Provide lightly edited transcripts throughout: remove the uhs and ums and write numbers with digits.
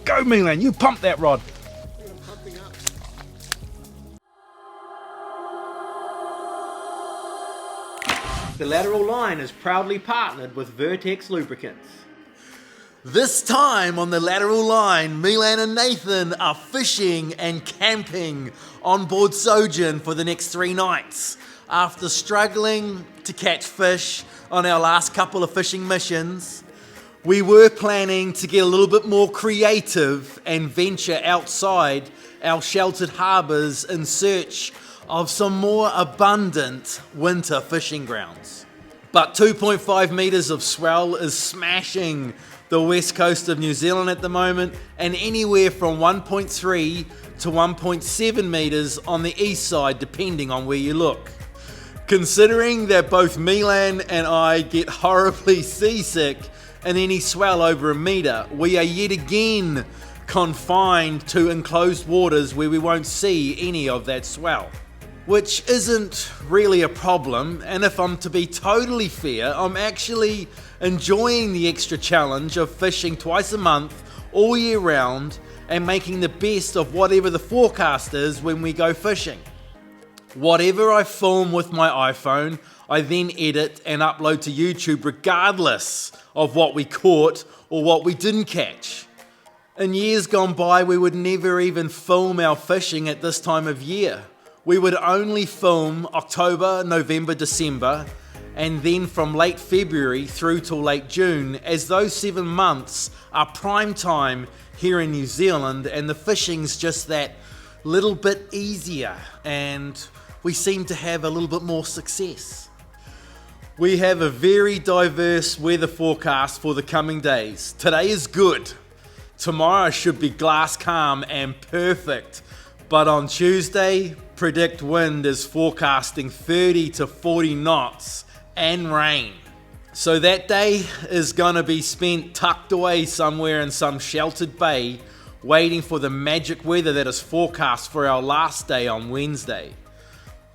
Go Milan, you pump that rod. The lateral line is proudly partnered with Vertex Lubricants. This time on the lateral line, Milan and Nathan are fishing and camping on board Sojourn for the next 3 nights. After struggling to catch fish on our last couple of fishing missions, we were planning to get a little bit more creative and venture outside our sheltered harbours in search of some more abundant winter fishing grounds. But 2.5 metres of swell is smashing the west coast of New Zealand at the moment, and anywhere from 1.3 to 1.7 metres on the east side, depending on where you look. Considering that both Milan and I get horribly seasick in any swell over a metre, we are yet again confined to enclosed waters where we won't see any of that swell. Which isn't really a problem, and if I'm to be totally fair, I'm actually enjoying the extra challenge of fishing twice a month, all year round, and making the best of whatever the forecast is when we go fishing. Whatever I film with my iPhone, I then edit and upload to YouTube regardless of what we caught or what we didn't catch. In years gone by, we would never even film our fishing at this time of year. We would only film October, November, December, and then from late February through till late June, as those 7 months are prime time here in New Zealand, and the fishing's just that little bit easier, and we seem to have a little bit more success. We have a very diverse weather forecast for the coming days. Today is good. Tomorrow should be glass calm and perfect. But on Tuesday, predict wind is forecasting 30 to 40 knots and rain. So that day is going to be spent tucked away somewhere in some sheltered bay, waiting for the magic weather that is forecast for our last day on Wednesday.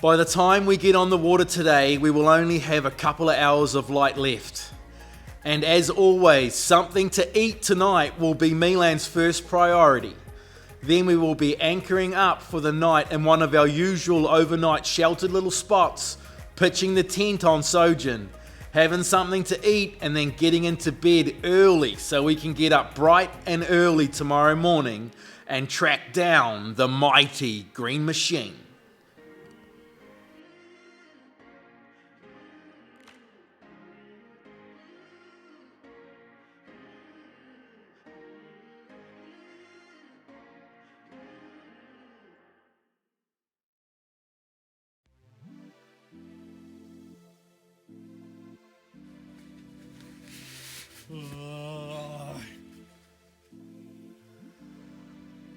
By the time we get on the water today, we will only have a couple of hours of light left. And as always, something to eat tonight will be Milan's first priority. Then we will be anchoring up for the night in one of our usual overnight sheltered little spots, pitching the tent on Sojourn, having something to eat, and then getting into bed early so we can get up bright and early tomorrow morning and track down the mighty green machine.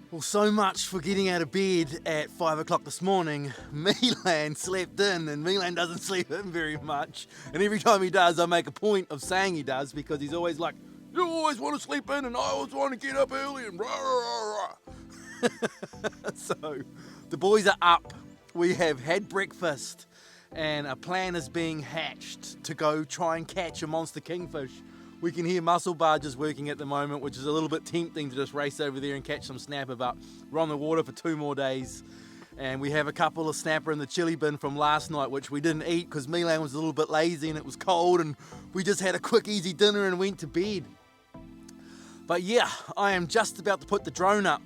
Well, so much for getting out of bed at 5 o'clock this morning. Milan slept in, and Milan doesn't sleep in very much. And every time he does, I make a point of saying he does, because he's always like, you always want to sleep in, and I always want to get up early, and rah, rah, rah. So, the boys are up. We have had breakfast, and a plan is being hatched to go try and catch a monster kingfish. We can hear mussel barges working at the moment, which is a little bit tempting to just race over there and catch some snapper, but we're on the water for 2 more days, and we have a couple of snapper in the chili bin from last night, which we didn't eat because Milan was a little bit lazy and it was cold, and we just had a quick easy dinner and went to bed. But yeah, I am just about to put the drone up.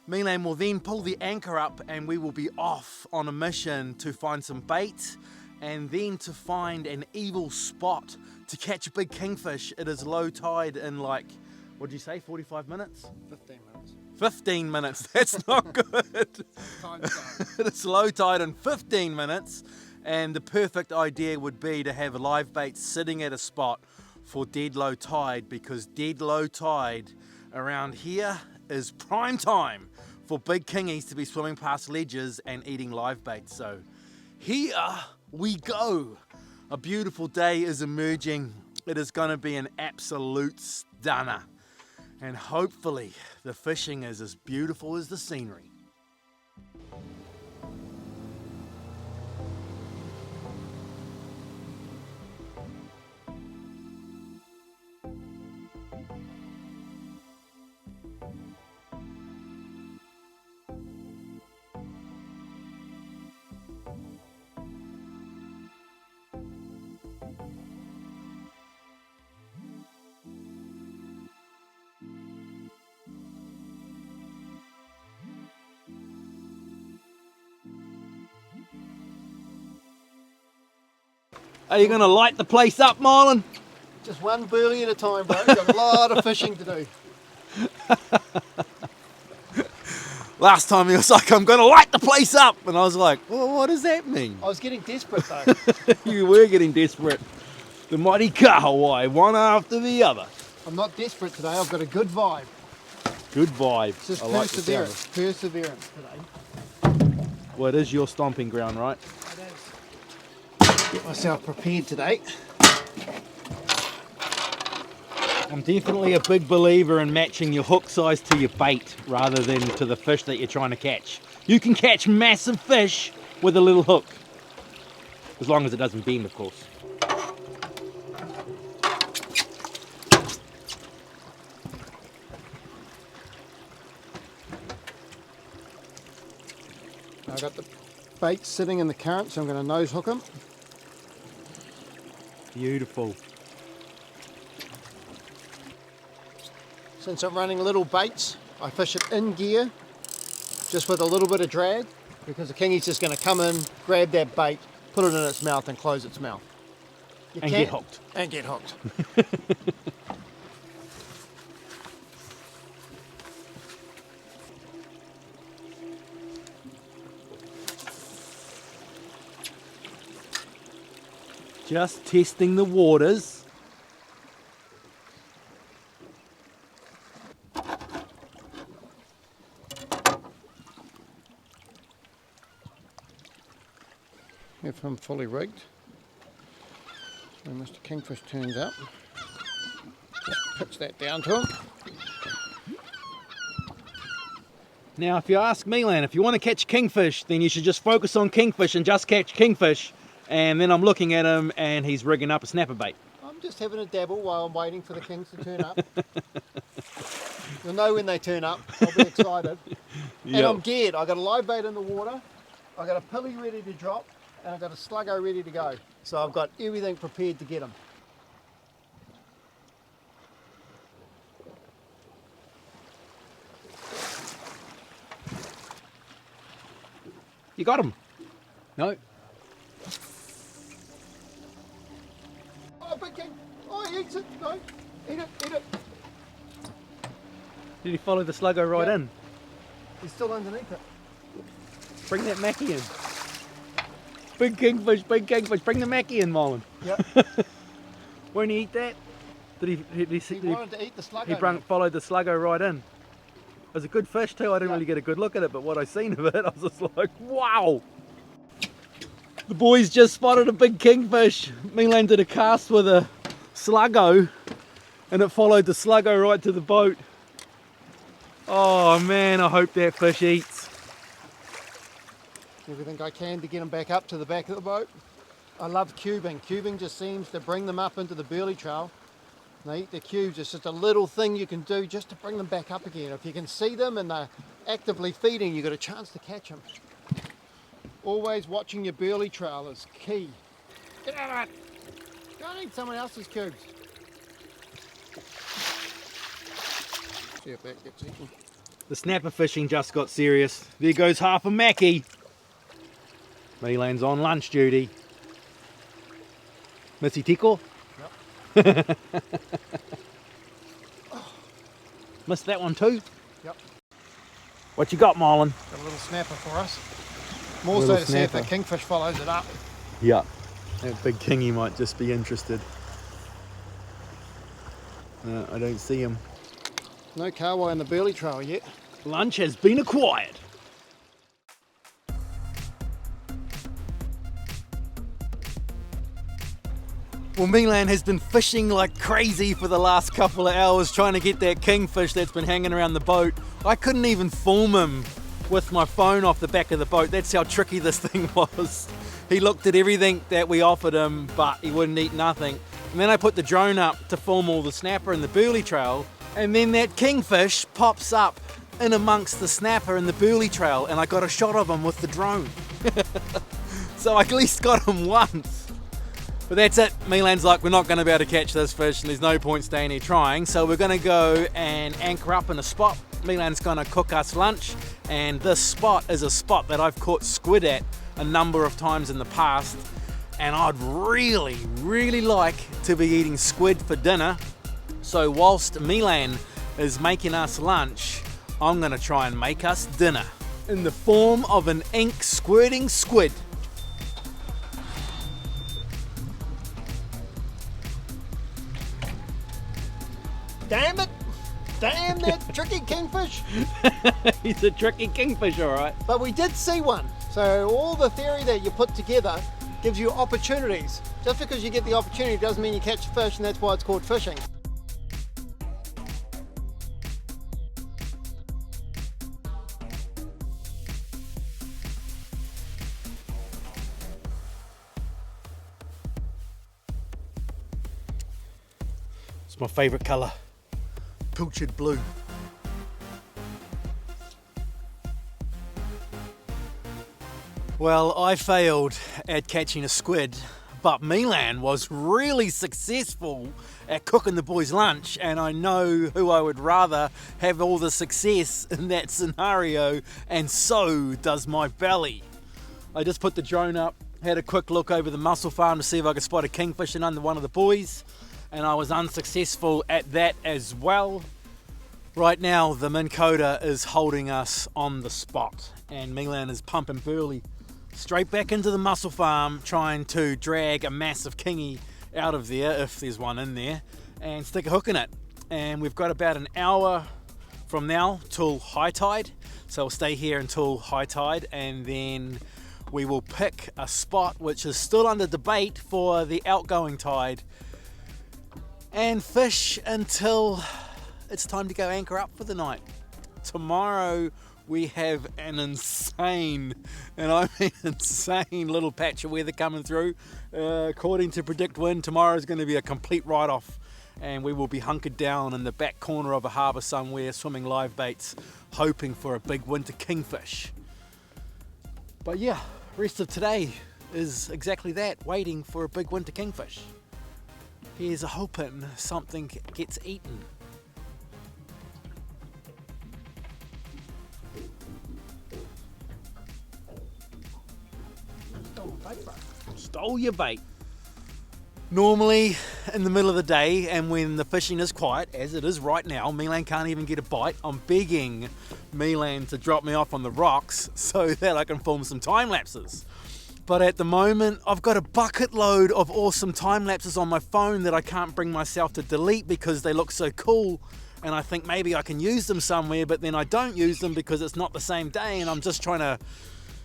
Milan will then pull the anchor up, and we will be off on a mission to find some bait, and then to find an evil spot to catch a big kingfish. It is low tide in like, what did you say, 45 minutes? 15 minutes. 15 minutes, that's not good. It's low tide in 15 minutes, and the perfect idea would be to have a live bait sitting at a spot for dead low tide, because dead low tide around here is prime time for big kingies to be swimming past ledges and eating live bait. So here we go. A beautiful day is emerging. It is going to be an absolute stunner. And hopefully the fishing is as beautiful as the scenery. Are you going to light the place up, Marlon? Just one burley at a time, bro. Got a lot of fishing to do. Last time he was like, I'm going to light the place up. And I was like, well, what does that mean? I was getting desperate though. You were getting desperate. The mighty Kahawai, one after the other. I'm not desperate today. I've got a good vibe. Good vibe. It's just I like the sound. perseverance today. Well, it is your stomping ground, right? It is. Get myself prepared today. I'm definitely a big believer in matching your hook size to your bait rather than to the fish that you're trying to catch. You can catch massive fish with a little hook. As long as it doesn't bend, of course. I've got the bait sitting in the current, so I'm going to nose hook him. Beautiful. Since I'm running little baits, I fish it in gear, just with a little bit of drag, because the kingy's just going to come in, grab that bait, put it in its mouth and close its mouth. And get hooked. And get hooked. Just testing the waters. If I'm fully rigged, when Mr. Kingfish turns up, just pitch that down to him. Now, if you ask me, Lan, if you want to catch kingfish, then you should just focus on kingfish and just catch kingfish. And then I'm looking at him and he's rigging up a snapper bait. I'm just having a dabble while I'm waiting for the kings to turn up. You'll know when they turn up. I'll be excited. And Yep. I'm geared. I've got a live bait in the water. I've got a pilly ready to drop. And I've got a sluggo ready to go. So I've got everything prepared to get them. You got him? No? Oh, big king. Oh, he eats it. No. Eat it, eat it. Did he follow the sluggo right Yeah. in? He's still underneath it. Bring that mackie in. Big kingfish, bring the mackie in, Marlon. Yep. Won't he eat that? Did He wanted to eat the sluggo. he followed the sluggo right in. It was a good fish too. I didn't really get a good look at it, but what I seen of it, I was just like, wow. The boys just spotted a big kingfish. Milan did a cast with a sluggo and it followed the sluggo right to the boat. Oh man, I hope that fish eats. Everything I can to get them back up to the back of the boat. I love cubing. Cubing just seems to bring them up into the burley trail. They eat the cubes. It's just a little thing you can do just to bring them back up again. If you can see them and they're actively feeding, you've got a chance to catch them. Always watching your burley trail is key. Get out of it! Don't eat someone else's cubes. See if that gets eaten. The snapper fishing just got serious. There goes half a mackie. Milan's on lunch duty. Missy tickle? Yep. Missed that one too? Yep. What you got, Marlon? Got a little snapper for us. More so Little to see if snapper. that kingfish follows it up. Yeah. That big kingy might just be interested. I don't see him. No kahawai in the burley trail yet. Lunch has been acquired. Well, Milan has been fishing like crazy for the last couple of hours trying to get that kingfish that's been hanging around the boat. I couldn't even film him with my phone off the back of the boat. That's how tricky this thing was. He looked at everything that we offered him, but he wouldn't eat nothing. And then I put the drone up to film all the snapper and the burley trail, and then that kingfish pops up in amongst the snapper and the burley trail, and I got a shot of him with the drone. So I at least got him once. But that's it. Milan's like, we're not going to be able to catch this fish and there's no point staying here trying. So we're going to go and anchor up in a spot. Milan's going to cook us lunch, and this spot is a spot that I've caught squid at a number of times in the past, and I'd really, really like to be eating squid for dinner. So whilst Milan is making us lunch, I'm going to try and make us dinner in the form of an ink squirting squid. Damn it! Damn that tricky kingfish! He's a tricky kingfish, all right. But we did see one. So all the theory that you put together gives you opportunities. Just because you get the opportunity doesn't mean you catch a fish, and that's why it's called fishing. It's my favourite colour, pilchard blue. Well, I failed at catching a squid, but Milan was really successful at cooking the boys' lunch, and I know who I would rather have all the success in that scenario, and so does my belly. I just put the drone up, had a quick look over the mussel farm to see if I could spot a kingfish in under one of the buoys, and I was unsuccessful at that as well. Right now the Minn Kota is holding us on the spot, and Milan is pumping burley straight back into the mussel farm, trying to drag a massive kingy out of there, if there's one in there, and stick a hook in it. And we've got about an hour from now till high tide, so we'll stay here until high tide, and then we will pick a spot which is still under debate for the outgoing tide, and fish until it's time to go anchor up for the night. Tomorrow we have an insane, and I mean insane, little patch of weather coming through. According to Predict Wind, tomorrow is going to be a complete write-off, and we will be hunkered down in the back corner of a harbour somewhere, swimming live baits, hoping for a big winter kingfish. But yeah, rest of today is exactly that, waiting for a big winter kingfish. Here's a hoping something gets eaten. Stole your bait. Normally in the middle of the day, and when the fishing is quiet, as it is right now, Milan can't even get a bite. I'm begging Milan to drop me off on the rocks so that I can film some time lapses. But at the moment, I've got a bucket load of awesome time lapses on my phone that I can't bring myself to delete because they look so cool, and I think maybe I can use them somewhere, but then I don't use them because it's not the same day, and I'm just trying to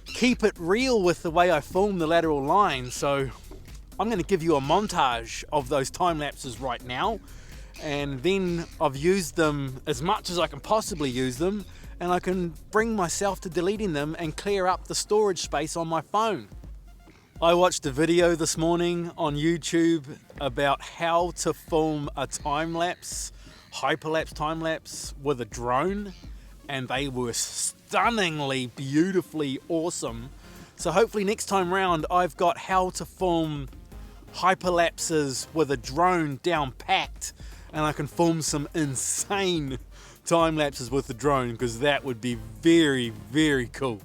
keep it real with the way I film the lateral line. So I'm going to give you a montage of those time lapses right now, and then I've used them as much as I can possibly use them, and I can bring myself to deleting them and clear up the storage space on my phone. I watched a video this morning on YouTube about how to film a time lapse, hyperlapse time lapse with a drone, and they were stunningly, beautifully awesome. So hopefully next time round I've got how to film hyperlapses with a drone down packed, and I can film some insane time lapses with the drone, because that would be very, very cool.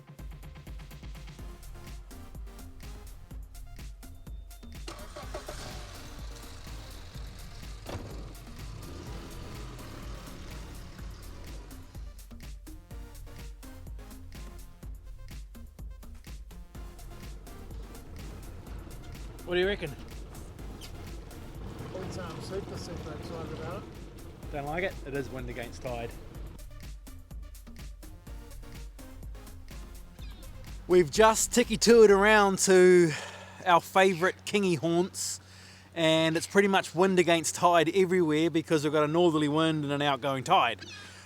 What do you reckon? Super excited about it. Don't like it? It is wind against tide. We've just tiki-toured around to our favourite kingy haunts, and it's pretty much wind against tide everywhere because we've got a northerly wind and an outgoing tide,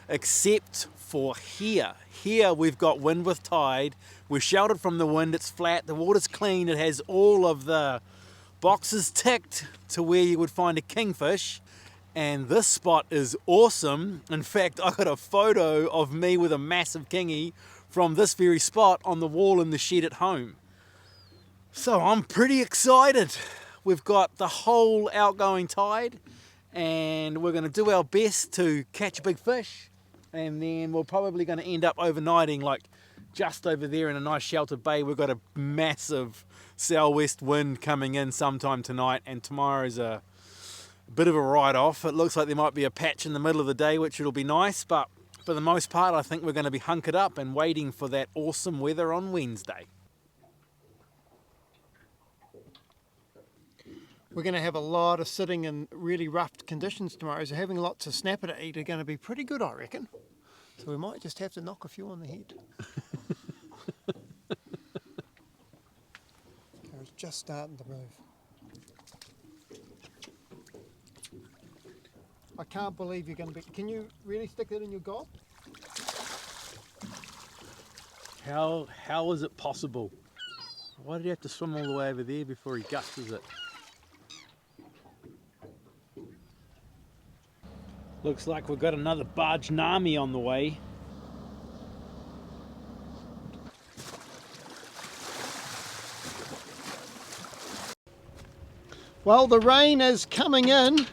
except for here. Here we've got wind with tide, we're sheltered from the wind, it's flat, the water's clean, it has all of the boxes ticked to where you would find a kingfish, and this spot is awesome. In fact, I got a photo of me with a massive kingy from this very spot on the wall in the shed at home. So I'm pretty excited. We've got the whole outgoing tide, and we're going to do our best to catch a big fish, and then we're probably going to end up overnighting like just over there in a nice sheltered bay. We've got a massive southwest wind coming in sometime tonight, and tomorrow's a bit of a write-off. It looks like there might be a patch in the middle of the day, which will be nice, but for the most part I think we're going to be hunkered up and waiting for that awesome weather on Wednesday. We're going to have a lot of sitting in really rough conditions tomorrow, so having lots of snapper to eat are going to be pretty good, I reckon. So we might just have to knock a few on the head. It's just starting to move. I can't believe you're going to be... Can you really stick that in your gob? How is it possible? Why did he have to swim all the way over there before he gusses it? Looks like we've got another barge nami on the way. Well, the rain is coming in,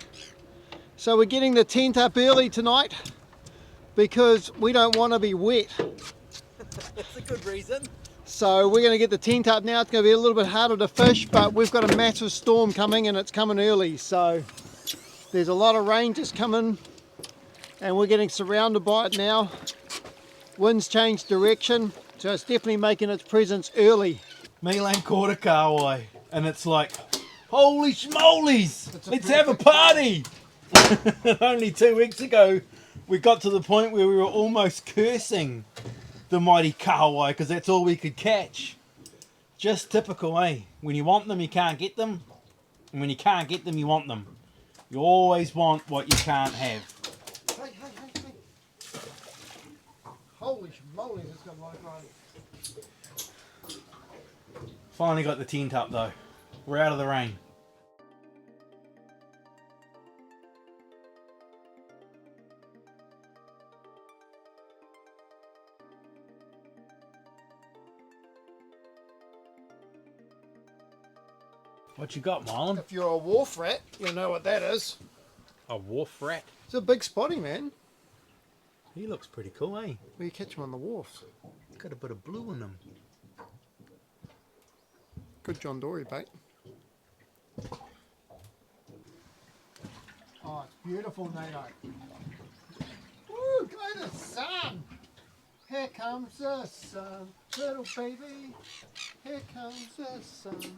so we're getting the tent up early tonight because we don't want to be wet. That's a good reason. So we're going to get the tent up now. It's going to be a little bit harder to fish, but we've got a massive storm coming and it's coming early. So there's a lot of rain just coming and we're getting surrounded by it now. Wind's changed direction, so it's definitely making its presence early. Milan caught a kahawai and it's like, holy schmolies, let's have a party. Only 2 weeks ago we got to the point where we were almost cursing the mighty kahawai because that's all we could catch. Just typical, eh? When you want them you can't get them, and when you can't get them you want them. You always want what you can't have. Hey. Holy schmoly, it's got light right. Finally got the tent up though. We're out of the rain. What you got, Marlon? If you're a wharf rat, you'll know what that is. A wharf rat? It's a big spotty, man. He looks pretty cool, eh? Where you catch them on the wharf. Got a bit of blue in him. Good John Dory bait. Oh, it's beautiful, Nato. Woo, go to the sun. Here comes the sun, little baby. Here comes the sun.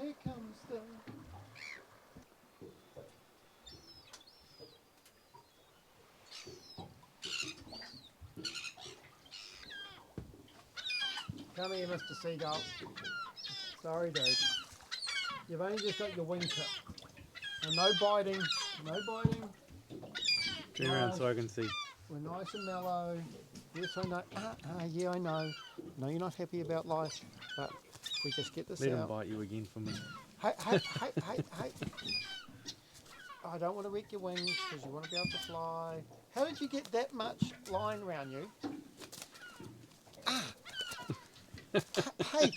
Here comes the... Come here, Mr. Seagull. Sorry, dude. You've only just got your wing tip. And no biting, no biting. Turn around so I can see. We're nice and mellow. Yes, I know. Yeah, I know. No, you're not happy about life, but we just get this Let him out. bite you again for me. Hey. I don't want to wreck your wings because you want to be able to fly. How did you get that much line around you? Hey.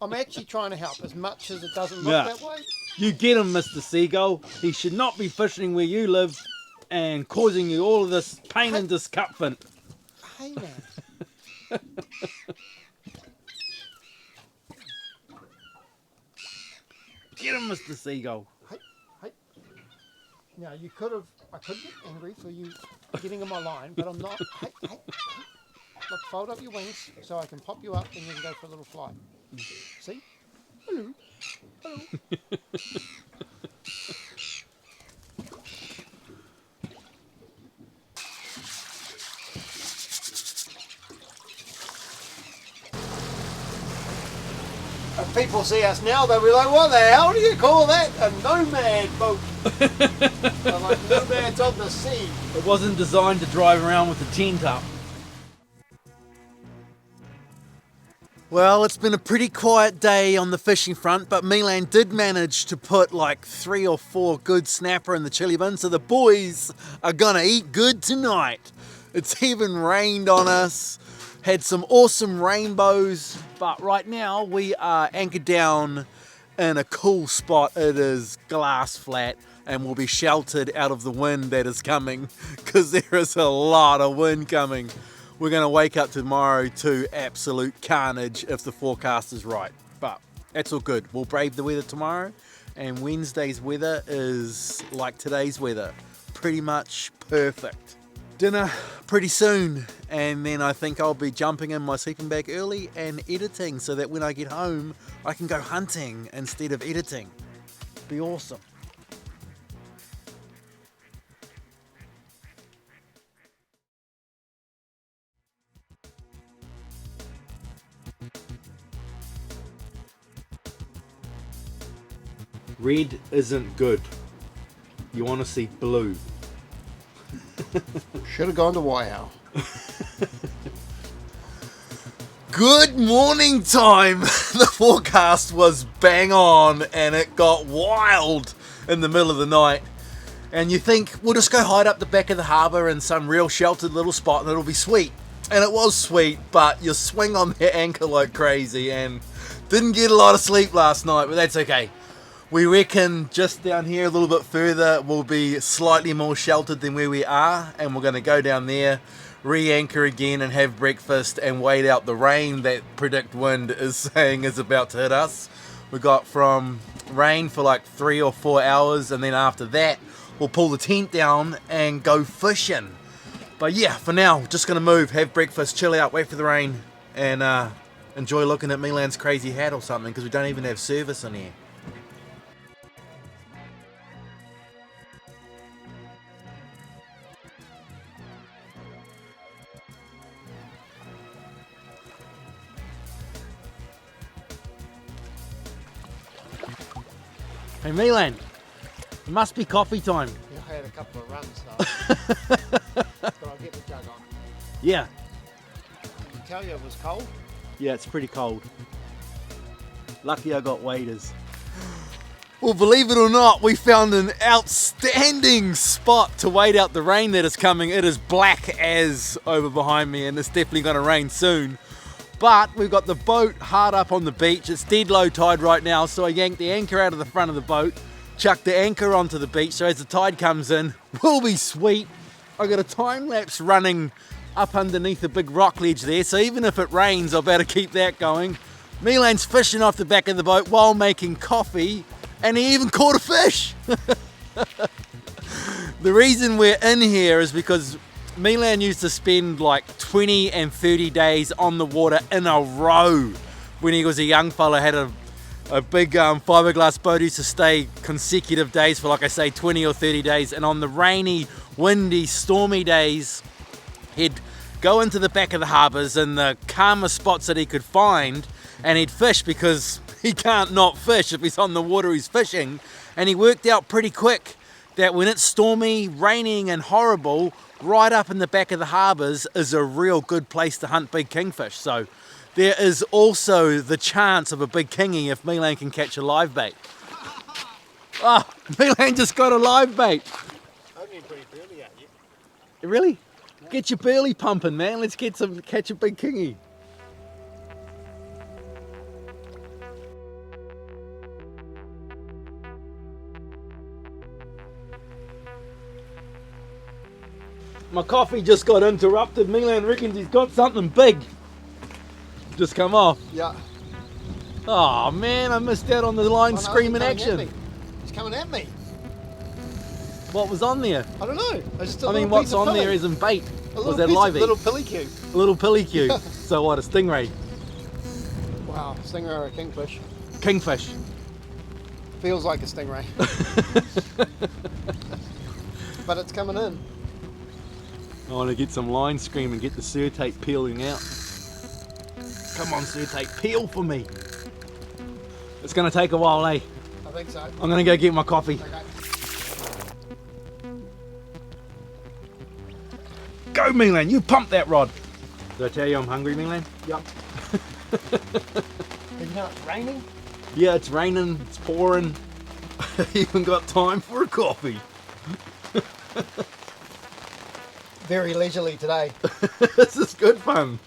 I'm actually trying to help as much as it doesn't look Yeah. that way. You get him, Mr. Seagull. He should not be fishing where you live and causing you all of this pain and discomfort. Hey, man. Get him, Mr. Seagull. Hey. Now, I could get angry for you getting on my line, but I'm not. Hey. Look, fold up your wings so I can pop you up and you can go for a little flight. See? Hello. If people see us now, they'll be like, what the hell do you call that? A nomad boat. They're like nomads on the sea. It wasn't designed to drive around with a tent up. Well, it's been a pretty quiet day on the fishing front, but Milan did manage to put like 3 or 4 good snapper in the chili bin, so the boys are gonna eat good tonight. It's even rained on us. Had some awesome rainbows, but right now we are anchored down in a cool spot. It is glass flat and we'll be sheltered out of the wind that is coming because there is a lot of wind coming. We're going to wake up tomorrow to absolute carnage if the forecast is right, but that's all good. We'll brave the weather tomorrow, and Wednesday's weather is like today's weather, pretty much perfect. Dinner pretty soon, and then I think I'll be jumping in my sleeping bag early and editing so that when I get home I can go hunting instead of editing. Be awesome. Red isn't good. You want to see blue. Should have gone to Waiau. Good morning time. The forecast was bang on and it got wild in the middle of the night. And you think, we'll just go hide up the back of the harbour in some real sheltered little spot and it'll be sweet. And it was sweet, but you swing on that anchor like crazy and didn't get a lot of sleep last night, but that's okay. We reckon just down here a little bit further will be slightly more sheltered than where we are, and we're going to go down there, re-anchor again and have breakfast and wait out the rain that Predict Wind is saying is about to hit us. We got from rain for like 3 or 4 hours, and then after that we'll pull the tent down and go fishing. But yeah, for now, just going to move, have breakfast, chill out, wait for the rain, and enjoy looking at Milan's crazy hat or something, because we don't even have service in here. Hey Milan, it must be coffee time. Yeah, I had a couple of runs though. But I'll get the jug on. Yeah, I can tell you it was cold. yeah, it's pretty cold. Lucky I got waders. Well, believe it or not, we found an outstanding spot to wait out the rain that is coming. It is black as over behind me, and it's definitely going to rain soon. But we've got the boat hard up on the beach. It's dead low tide right now, so I yanked the anchor out of the front of the boat, chucked the anchor onto the beach, so as the tide comes in, we'll be sweet. I got a time lapse running up underneath a big rock ledge there, so even if it rains, I'll better keep that going. Milan's fishing off the back of the boat while making coffee, and he even caught a fish. The reason we're in here is because Milan used to spend like 20 and 30 days on the water in a row when he was a young fella. Had a big fiberglass boat. He used to stay consecutive days for, like I say, 20 or 30 days, and on the rainy, windy, stormy days he'd go into the back of the harbours in the calmest spots that he could find, and he'd fish because he can't not fish. If he's on the water, he's fishing. And he worked out pretty quick that when it's stormy, raining and horrible, right up in the back of the harbours is a real good place to hunt big kingfish. So there is also the chance of a big kingy if Milan can catch a live bait. Oh, Milan just got a live bait. I've been pretty burly at you. Really? Get your burley pumping, man. Let's catch a big kingy. My coffee just got interrupted. Milan reckons he's got something big. Just come off. Yeah. Oh man, I missed out on the line Oh, no, screaming he's coming at action. me. He's coming at me. What was on there? I don't know. It's just a I little mean, what's piece of on there filling. isn't bait. A Was little that piece live of little pilly cube. A little pilly cube. So what, a stingray? Wow, stingray or a kingfish. Kingfish. Feels like a stingray. But it's coming in. I want to get some line scream and get the surtape peeling out. Come on, surtape, peel for me. It's going to take a while, eh? I think so. I'm going to go get my coffee. Okay. Go, Milan, you pump that rod. Did I tell you I'm hungry, Milan? Yep. You know it's raining? Yeah, it's raining, it's pouring. I even got time for a coffee. Very leisurely today. This is good fun.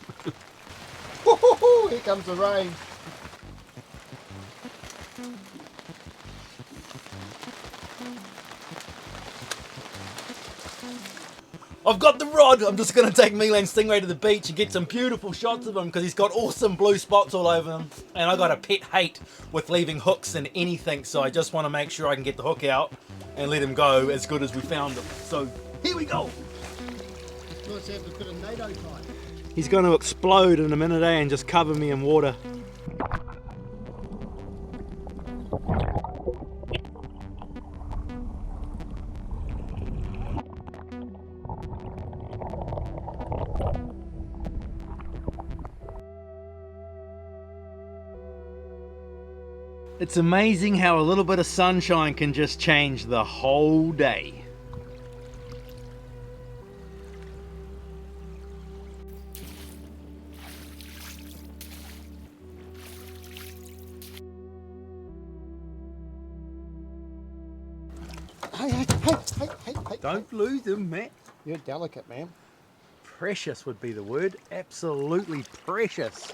Here comes the rain. I've got the rod. I'm just going to take Milan Stingray to the beach and get some beautiful shots of him because he's got awesome blue spots all over him. And I got a pet hate with leaving hooks in anything, so I just want to make sure I can get the hook out and let him go as good as we found him. So here we go. Nice to have a bit of NATO time. He's going to explode in a minute, eh, and just cover me in water. It's amazing how a little bit of sunshine can just change the whole day. Hey. Don't lose him, Matt. You're delicate, man. Precious would be the word. Absolutely precious.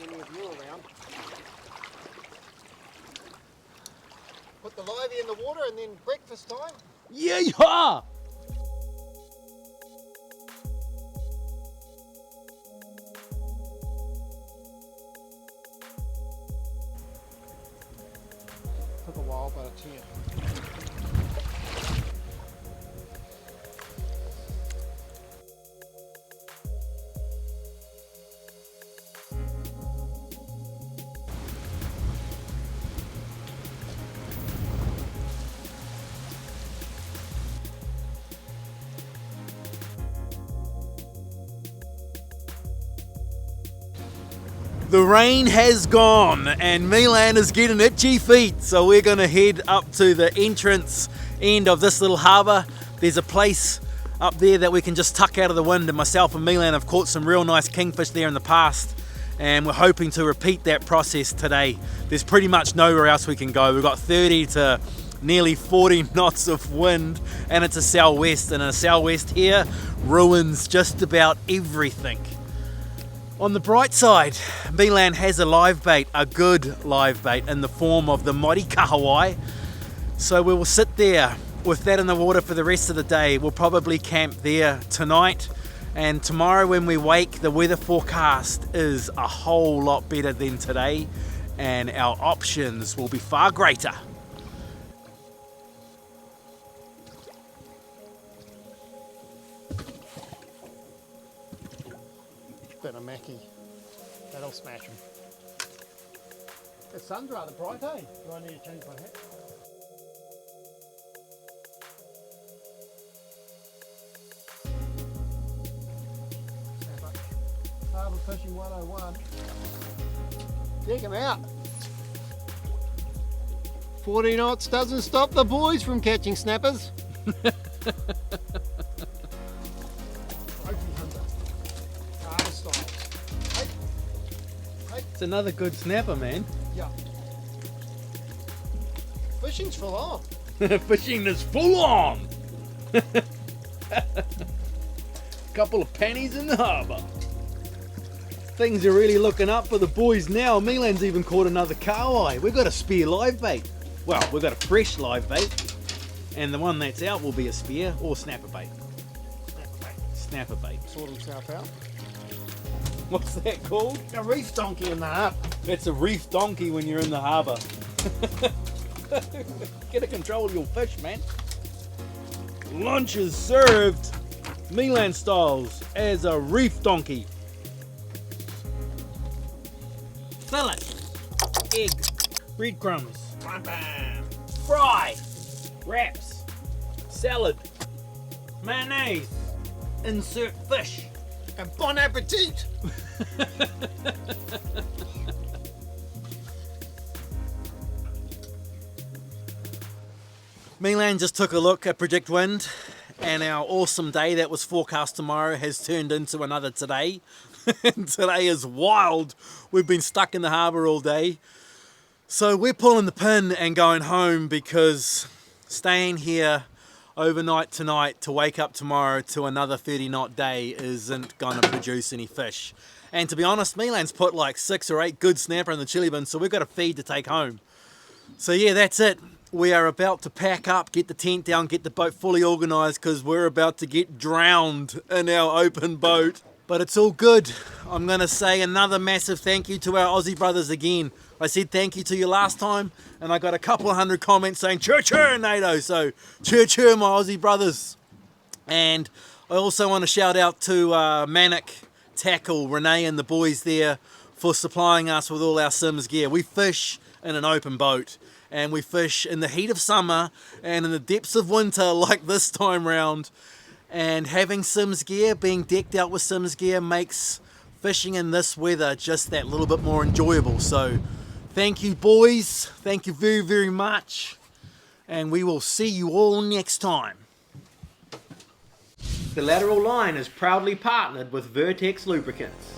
Don't any of you around. Put the livey in the water and then breakfast time. Yeah, you are. Took a while, but it's here. The rain has gone and Milan is getting itchy feet, so we're going to head up to the entrance end of this little harbour. There's a place up there that we can just tuck out of the wind, and myself and Milan have caught some real nice kingfish there in the past, and we're hoping to repeat that process today. There's pretty much nowhere else we can go. We've got 30 to nearly 40 knots of wind and it's a southwest, and a southwest here ruins just about everything. On the bright side, Milan has a live bait, a good live bait in the form of the Mori Kahawai. So we will sit there with that in the water for the rest of the day. We'll probably camp there tonight, and tomorrow when we wake, the weather forecast is a whole lot better than today and our options will be far greater. Bit of Mackie. That'll smash him. The sun's rather bright, eh? Do I need to change my hat? Harbour Fishing 101. Dig him out. 40 knots doesn't stop the boys from catching snappers. It's another good snapper, man. Yeah. Fishing's full on. Fishing is full on. Couple of pennies in the harbour. Things are really looking up for the boys now. Milan's even caught another kahawai. We've got a spear live bait. Well, we've got a fresh live bait, and the one that's out will be a spear or snapper bait. Snapper bait. Sort himself out. What's that called? A reef donkey in the harbour. That's a reef donkey when you're in the harbour. Get a control of your fish, man. Lunch is served Milan styles as a reef donkey. Fillet, egg, breadcrumbs, fry, wraps, salad, mayonnaise, insert fish. And bon appetit! Milan just took a look at Predict Wind, and our awesome day that was forecast tomorrow has turned into another today. And today is wild. We've been stuck in the harbour all day. So we're pulling the pin and going home, because staying here overnight tonight to wake up tomorrow to another 30 knot day isn't going to produce any fish. And to be honest, Milan's put like 6 or 8 good snapper in the chili bin, so we've got a feed to take home. So yeah, that's it. We are about to pack up, get the tent down, get the boat fully organised, because we're about to get drowned in our open boat. But it's all good. I'm going to say another massive thank you to our Aussie brothers again. I said thank you to you last time, and I got a couple of 100 comments saying chur chur NATO, so chur chur my Aussie brothers. And I also want to shout out to Manic, Tackle, Renee and the boys there for supplying us with all our Sims gear. We fish in an open boat, and we fish in the heat of summer and in the depths of winter like this time round. And having Sims gear, being decked out with Sims gear, makes fishing in this weather just that little bit more enjoyable. So thank you boys, thank you very, very much, and we will see you all next time. The Lateral Line is proudly partnered with Vertex Lubricants.